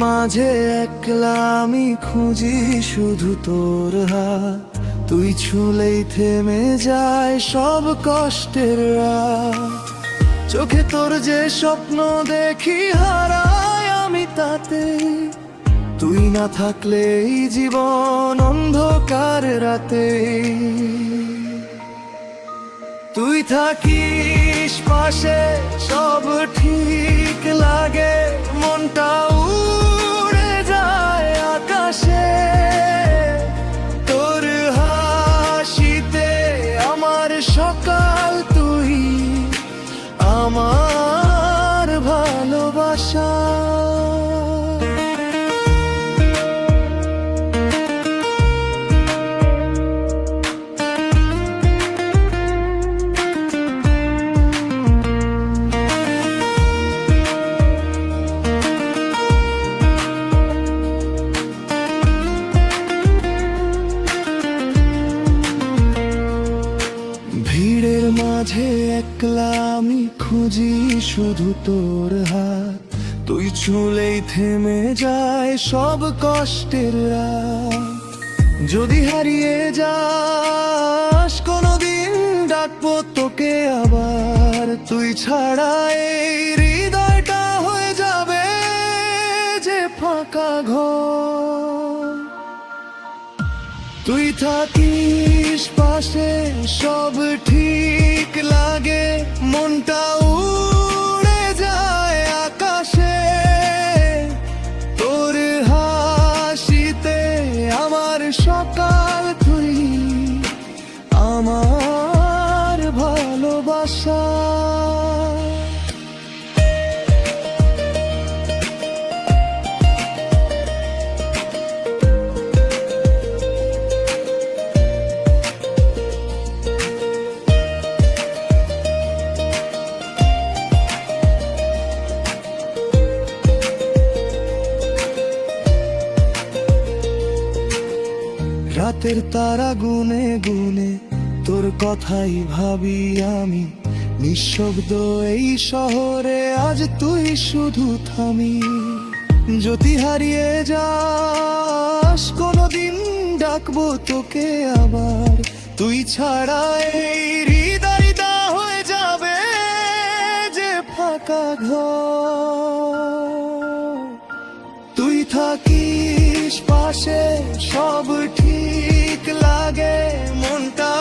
মাঝে একলা আমি খুঁজি শুধু তোর হাত, তুই ছুলেই থেমে যায় সব কষ্টের রাত। চোখে তোর যে স্বপ্ন দেখি হারাই আমি তাতে, তুই না থাকলে এই জীবন অন্ধকার রাতে। তুই থাকিস পাশে সব ঠিক লাগে, মনটা উড়ে যায় আকাশে। তোর হাসিতে আমার সকাল, তুই আমার ভালোবাসা। ভিড়ের মাঝে একলা আমি খুঁজি শুধু তোর হাত, তুই ছুলেই থেমে যায় সব কষ্টের রাত। যদি হারিয়ে যাস কোনোদিন ডাকবো তোকে আবার, তুই ছাড়া এই হৃদয়টা হয়ে যাবে যে ফাঁকা ঘর। তুই থাকিস পাশে সব ঠিক লাগে, মনটা উড়ে যায় আকাশে। তোর হাসিতে আমার সকাল, তুই আমার ভালোবাসা। রাতের তারা গুনে গুনে তোর কথাই ভাবি আমি, নিঃশব্দ এই শহরে আজ তুই শুধু থামি। যদি হারিয়ে যাস কোনোদিন ডাকবো তোকে আবার, তুই ছাড়া এই হৃদয়টা হয়ে যাবে যে ফাঁকা ঘর। তুই থাকিস পাশে সব ঠিক লাগে, মনটা